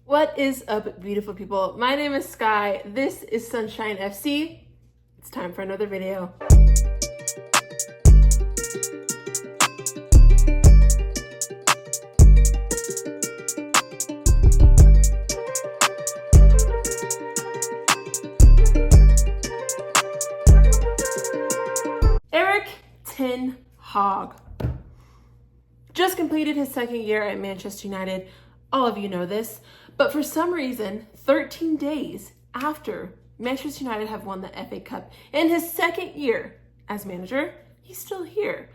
What is up, beautiful people? My name is Sky. This is Sunshine FC. It's time for another video. Ten Hag just completed his second year at Manchester United. All of you know this, but for some reason, 13 days after Manchester United have won the FA Cup in his second year as manager, he's still here.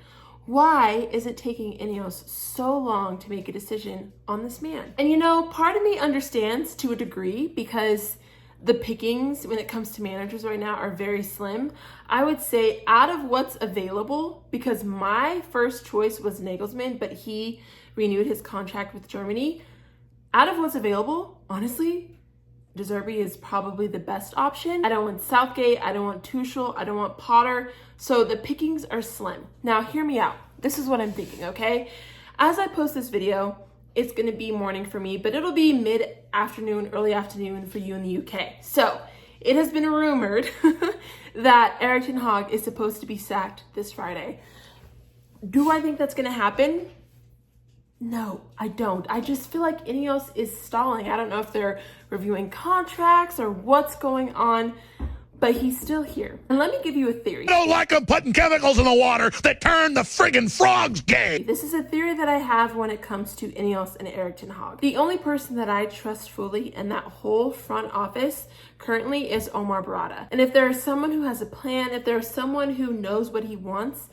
Why is it taking INEOS so long to make a decision on this man? And you know, part of me understands to a degree because the pickings when it comes to managers right now are very slim. I would say out of what's available, because my first choice was Nagelsmann, but he renewed his contract with Germany. Out of what's available, honestly, De Zerbi is probably the best option. I don't want Southgate, I don't want Tuchel, I don't want Potter. So the pickings are slim. Now hear me out. This is what I'm thinking, okay? As I post this video, it's gonna be morning for me, but it'll be mid-afternoon, early afternoon for you in the UK. So it has been rumored that Ten Hag is supposed to be sacked this Friday. Do I think that's gonna happen? No, I don't. I just feel like INEOS is stalling. I don't know if they're reviewing contracts or what's going on, but he's still here. And let me give you a theory. I don't like them putting chemicals in the water that turn the friggin' frogs gay. This is a theory that I have when it comes to INEOS and Ten Hag. The only person that I trust fully in that whole front office currently is Omar Barada. And if there is someone who has a plan, if there's someone who knows what he wants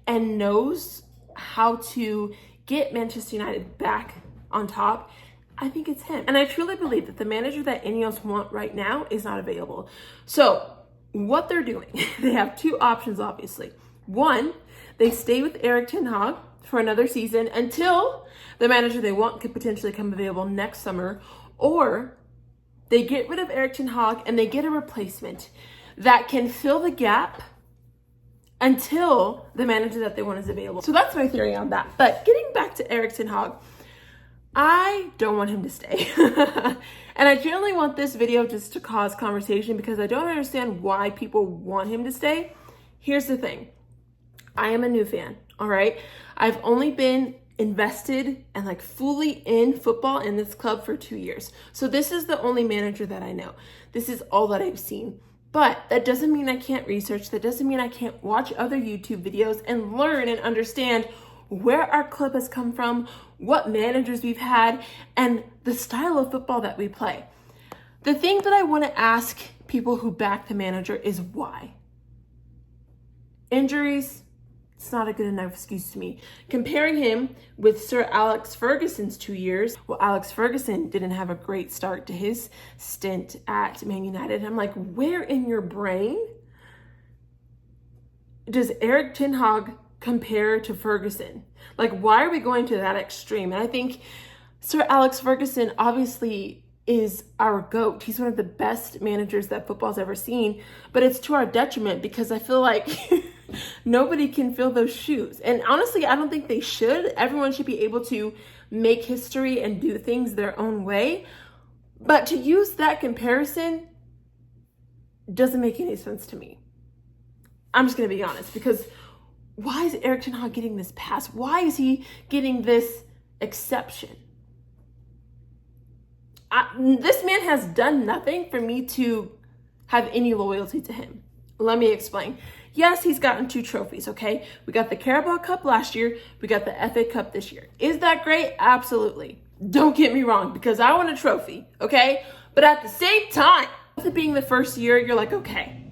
and knows how to get Manchester United back on top, I think it's him. And I truly believe that the manager that INEOS want right now is not available. So what they're doing, they have two options, obviously. One, they stay with Ten Hag for another season until the manager they want could potentially come available next summer, or they get rid of Ten Hag and they get a replacement that can fill the gap until the manager that they want is available. So that's my theory on that. But getting back to Ten Hag, I don't want him to stay. And I generally want this video just to cause conversation because I don't understand why people want him to stay. Here's the thing. I am a new fan, all right? I've only been invested and like fully in football in this club for 2 years. So this is the only manager that I know. This is all that I've seen. But that doesn't mean I can't research. That doesn't mean I can't watch other YouTube videos and learn and understand where our club has come from, what managers we've had, and the style of football that we play. The thing that I want to ask people who back the manager is why? Injuries, it's not a good enough excuse to me. Comparing him with Sir Alex Ferguson's 2 years, well, Alex Ferguson didn't have a great start to his stint at Man United. I'm like, where in your brain does Ten Hag compare to Ferguson? Like, why are we going to that extreme? And I think Sir Alex Ferguson obviously is our GOAT. He's one of the best managers that football's ever seen, but it's to our detriment because I feel like nobody can fill those shoes. And honestly, I don't think they should. Everyone should be able to make history and do things their own way. But to use that comparison doesn't make any sense to me. I'm just going to be honest, because why is Ten Hag getting this pass? Why is he getting this exception? This man has done nothing for me to have any loyalty to him. Let me explain. Yes, he's gotten 2 trophies, okay? We got the Carabao Cup last year. We got the FA Cup this year. Is that great? Absolutely. Don't get me wrong, because I want a trophy, okay? But at the same time, with it being the first year, you're like, okay,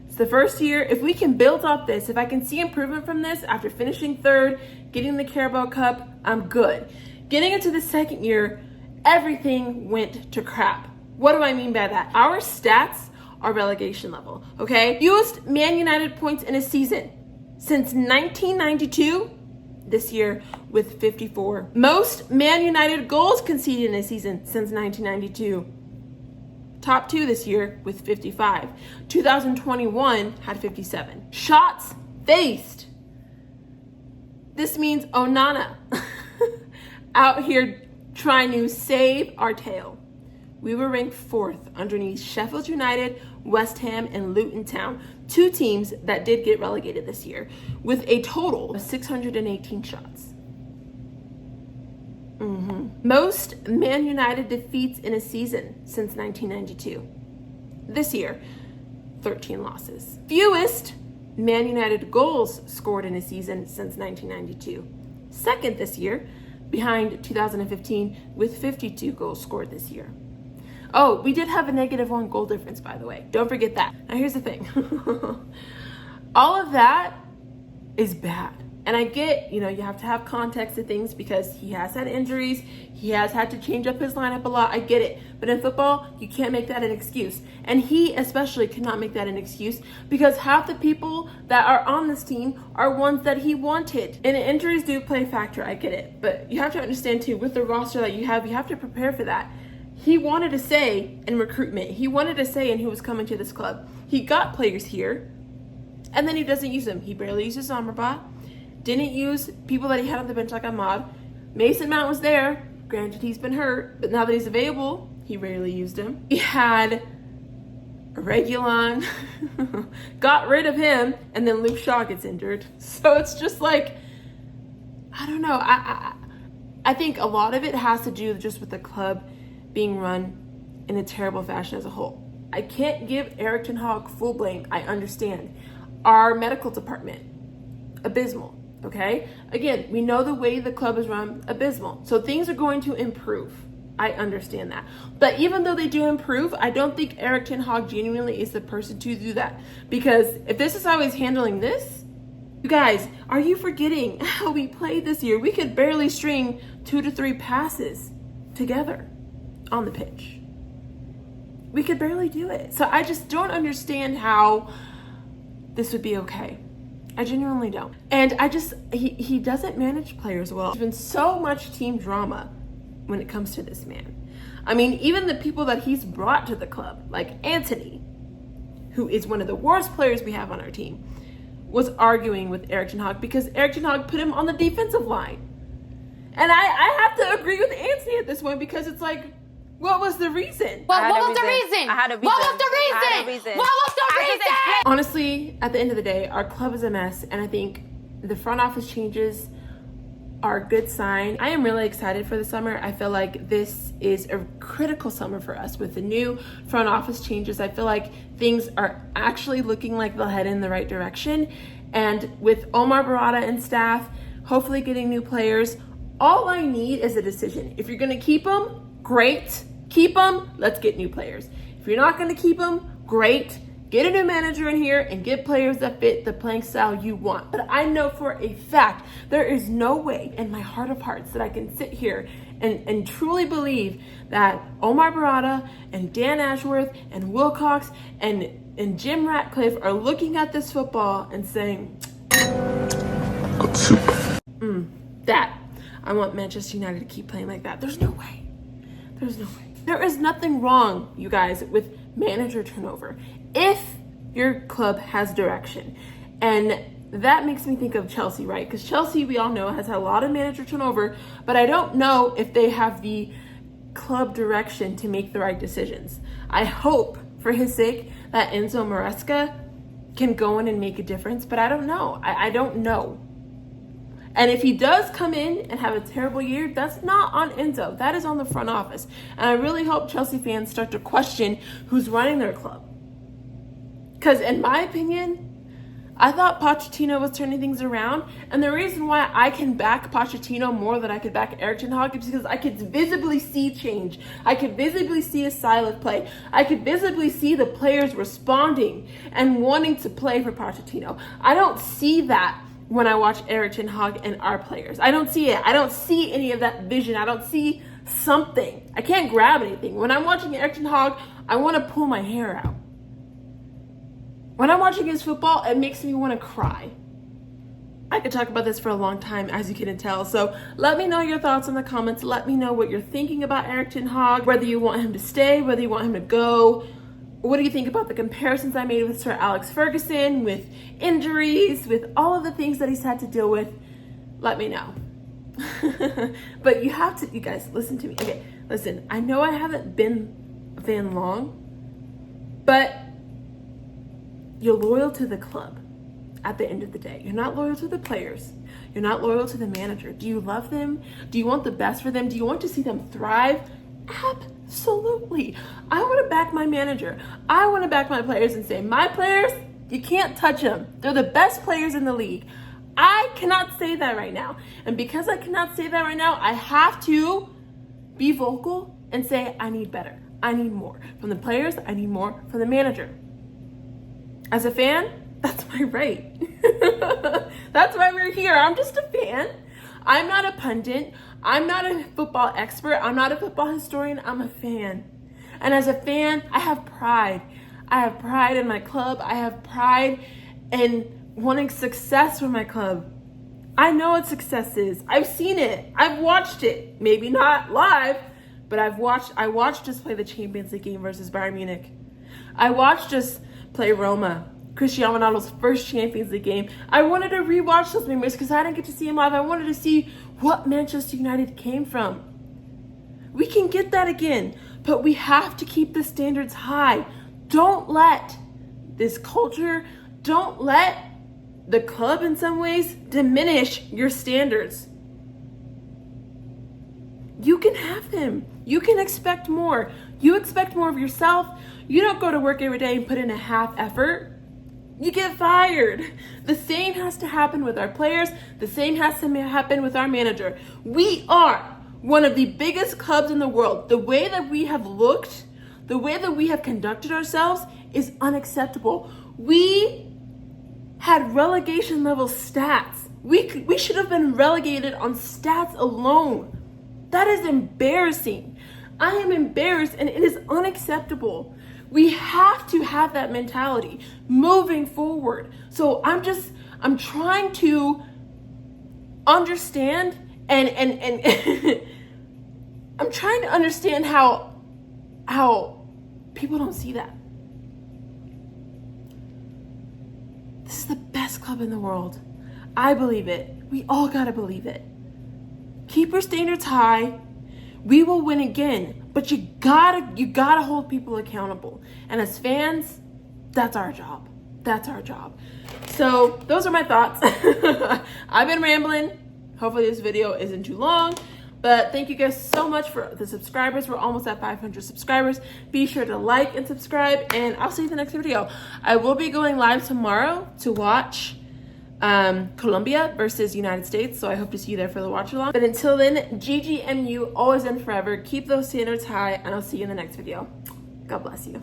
it's the first year. If we can build off this, if I can see improvement from this after finishing 3rd, getting the Carabao Cup, I'm good. Getting into the second year, everything went to crap. What do I mean by that? Our stats are relegation level, okay? Fewest Man United points in a season since 1992, this year with 54. Most Man United goals conceded in a season since 1992. Top 2 this year with 55. 2021 had 57. Shots faced. This means Onana out here trying to save our tail. We were ranked 4th underneath Sheffield United, West Ham, and Luton Town, 2 teams that did get relegated this year, with a total of 618 shots. Most Man United defeats in a season since 1992. This year, 13 losses. Fewest Man United goals scored in a season since 1992. Second this year, behind 2015 with 52 goals scored this year. Oh, we did have a -1 goal difference, by the way. Don't forget that. Now here's the thing. All of that is bad. And I get, you have to have context to things because he has had injuries. He has had to change up his lineup a lot. I get it. But in football, you can't make that an excuse. And he especially cannot make that an excuse because half the people that are on this team are ones that he wanted. And injuries do play a factor. I get it. But you have to understand too, with the roster that you have to prepare for that. He wanted a say in recruitment. He wanted a say in who was coming to this club. He got players here, and then he doesn't use them. He barely uses Amrabat. Didn't use people that he had on the bench like Ahmad. Mason Mount was there. Granted, he's been hurt, but now that he's available, he rarely used him. He had Reguilon, got rid of him, and then Luke Shaw gets injured. So it's just like, I don't know. I think a lot of it has to do just with the club being run in a terrible fashion as a whole. I can't give Erik Ten Hag full blame. I understand. Our medical department, abysmal. Okay? Again, we know the way the club is run, abysmal. So things are going to improve. I understand that. But even though they do improve, I don't think Erik Ten Hag genuinely is the person to do that. Because if this is how he's handling this, you guys, are you forgetting how we played this year? We could barely string 2 to 3 passes together on the pitch. We could barely do it. So I just don't understand how this would be okay. I genuinely don't. And he doesn't manage players well. There's been so much team drama when it comes to this man. I mean, even the people that he's brought to the club, like Anthony, who is one of the worst players we have on our team, was arguing with Erik Ten Hag because Erik Ten Hag put him on the defensive line. And I have to agree with Anthony at this point because it's like, what was the reason? What was the reason? I had a reason. What was the reason? What was the reason? Honestly, at the end of the day, our club is a mess, and I think the front office changes are a good sign. I am really excited for the summer. I feel like this is a critical summer for us with the new front office changes. I feel like things are actually looking like they'll head in the right direction. And with Omar Barada and staff, hopefully getting new players, all I need is a decision. If you're going to keep them, great. Keep them, let's get new players. If you're not going to keep them, great. Get a new manager in here and get players that fit the playing style you want. But I know for a fact there is no way in my heart of hearts that I can sit here and truly believe that Omar Barada and Dan Ashworth and Wilcox and Jim Ratcliffe are looking at this football and saying, that I want Manchester United to keep playing like that. There's no way. There's no way. There is nothing wrong, you guys, with manager turnover if your club has direction. And that makes me think of Chelsea, right? Because Chelsea, we all know, has had a lot of manager turnover, but I don't know if they have the club direction to make the right decisions. I hope, for his sake, that Enzo Maresca can go in and make a difference, but I don't know. I don't know. And if he does come in and have a terrible year, that's not on Enzo. That is on the front office. And I really hope Chelsea fans start to question who's running their club. Because in my opinion, I thought Pochettino was turning things around. And the reason why I can back Pochettino more than I could back Erik Ten Hag is because I could visibly see change. I could visibly see a style of play. I could visibly see the players responding and wanting to play for Pochettino. I don't see that when I watch Erik Ten Hag and our players. I don't see it. I don't see any of that vision. I don't see something. I can't grab anything. When I'm watching Erik Ten Hag, I want to pull my hair out. When I'm watching his football, it makes me want to cry. I could talk about this for a long time, as you can tell. So let me know your thoughts in the comments. Let me know what you're thinking about Erik Ten Hag, whether you want him to stay, whether you want him to go. What do you think about the comparisons I made with Sir Alex Ferguson, with injuries, with all of the things that he's had to deal with? Let me know. But you have to, you guys, listen to me. Okay, listen, I know I haven't been a fan long, but you're loyal to the club at the end of the day. You're not loyal to the players. You're not loyal to the manager. Do you love them? Do you want the best for them? Do you want to see them thrive? Absolutely. I want to back my manager. I want to back my players and say, my players, you can't touch them. They're the best players in the league. I cannot say that right now. And because I cannot say that right now, I have to be vocal and say, I need better. I need more from the players. I need more from the manager. As a fan, that's my right. That's why we're here. I'm just a fan. I'm not a pundit. I'm not a football expert. I'm not a football historian. I'm a fan. And as a fan, I have pride. I have pride in my club. I have pride in wanting success for my club. I know what success is. I've seen it. I've watched it. Maybe not live, but I watched us play the Champions League game versus Bayern Munich. I watched us play Roma, Cristiano Ronaldo's first Champions League game. I wanted to rewatch those memories because I didn't get to see him live. I wanted to see what Manchester United came from. We can get that again, but we have to keep the standards high. Don't let this culture, don't let the club in some ways diminish your standards. You can have them. You can expect more. You expect more of yourself. You don't go to work every day and put in a half effort. You get fired. The same has to happen with our players. The same has to happen with our manager. We are one of the biggest clubs in the world. The way that we have looked, the way that we have conducted ourselves is unacceptable. We had relegation level stats. We should have been relegated on stats alone. That is embarrassing. I am embarrassed and it is unacceptable. We have to have that mentality moving forward. So I'm trying to understand and I'm trying to understand how people don't see that. This is the best club in the world. I believe it. We all gotta believe it. Keep your standards high. We will win again, but you gotta hold people accountable. And as fans, that's our job. That's our job. So those are my thoughts. I've been rambling. Hopefully this video isn't too long. But thank you guys so much for the subscribers. We're almost at 500 subscribers. Be sure to like and subscribe, and I'll see you in the next video. I will be going live tomorrow to watch Colombia versus United States, so I hope to see you there for the watch along. But until then, GGMU, always and forever. Keep those standards high, and I'll see you in the next video. God bless you.